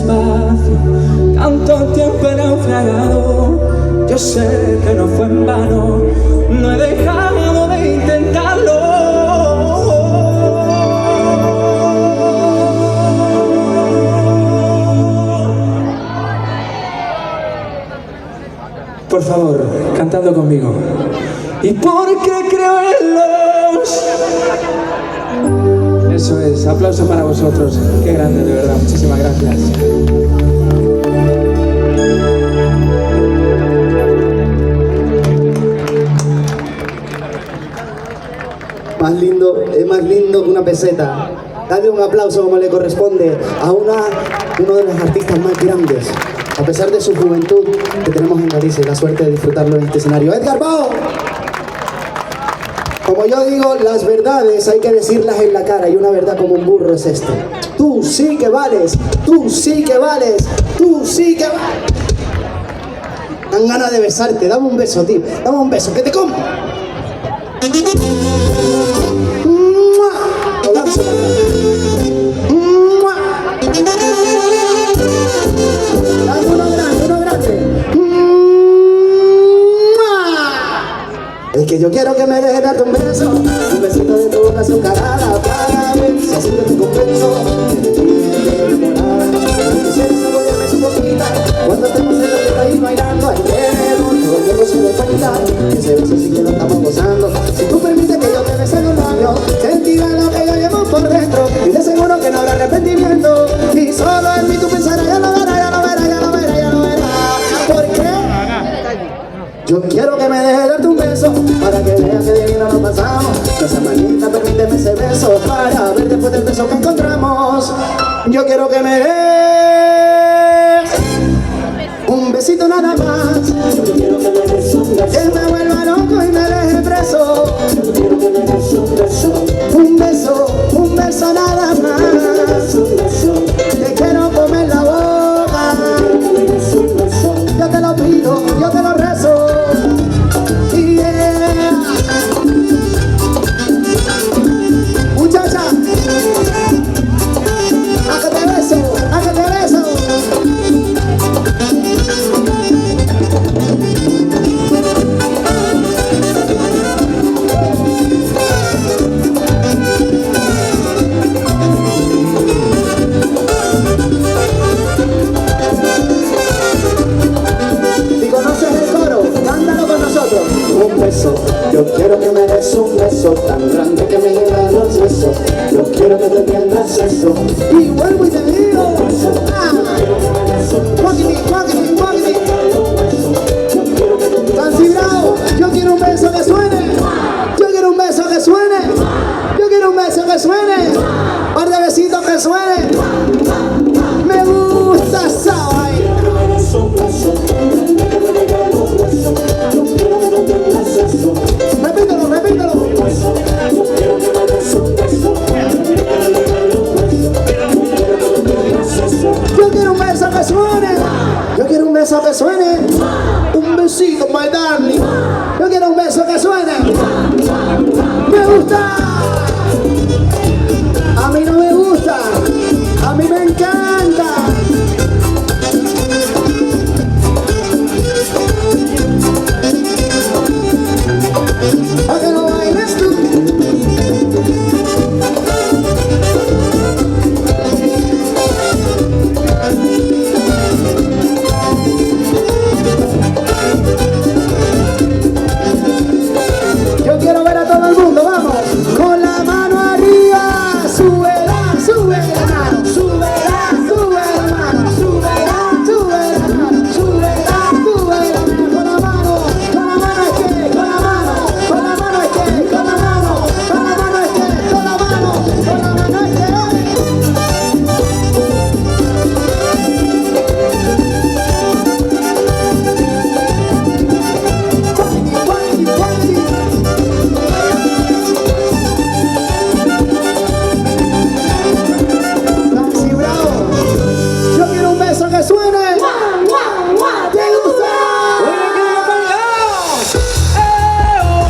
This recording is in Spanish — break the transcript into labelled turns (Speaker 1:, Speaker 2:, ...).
Speaker 1: despacio, tanto tiempo he naufragado. Yo sé que no fue en vano, no he dejado de intentarlo. Por favor, cantando conmigo. ¿Y por qué creo en los...? Eso es, aplauso para vosotros. Qué grande, de verdad, muchísimas gracias.
Speaker 2: Es más lindo que una peseta. Dale un aplauso como le corresponde a uno de los artistas más grandes, a pesar de su juventud, que tenemos en Galicia y la suerte de disfrutarlo en este escenario. ¡Edgar Bao! Como yo digo, las verdades hay que decirlas en la cara, y una verdad como un burro es esto: tú sí que vales, tú sí que vales, tú sí que vales. Dan ganas de besarte, dame un beso, tío, dame un beso, que te como. Es que yo quiero que me dejes darte un beso, un besito de tu boca azucarada, para ver si así te convenzo que te tienes enamorada. Quisiera saborearme tu boquita cuando estemos en la fiesta y bailando. Ahí queremos que todo el mundo se dé cuenta que ese beso sí que lo estamos gozando. Si tú permites que yo te bese los labios, sentirás lo que yo llevo por dentro, y de seguro que no habrá arrepentimiento. Y solo en mí tú pensarás, ya lo verás, ya lo verás, ya lo verás, ya lo verás. ¿Por qué? Yo quiero que me dejes darte un beso, para que veas que divino nos pasamos. Esa manita, permíteme ese beso, para ver después del beso que encontramos. Yo quiero que me des un besito nada más. Yo quiero que me des un beso, que me vuelva loco y me deje preso. Yo quiero que me des un beso, un beso nada más. Te quiero comer la boca, yo te lo pido, yo te lo rezo. Muchacha, a que te beso, a que te beso. Si conoces el coro, cántalo con nosotros. Un beso, yo quiero que me des un beso tan grande que me lleve a los besos. Yo quiero que te entiendas eso. Y vuelvo y te digo, Fancy Bravo, yo quiero un beso que suene. Yo quiero un beso que suene. Yo quiero un beso que suene. Par de besitos que suene. Me gusta esa vaina. Repítelo, repítelo. Yo quiero un beso que suene. Yo quiero un beso que suene. Un besito, my darling. Yo quiero un beso que suene. Me gusta. A mí no me gusta. A mí me encanta.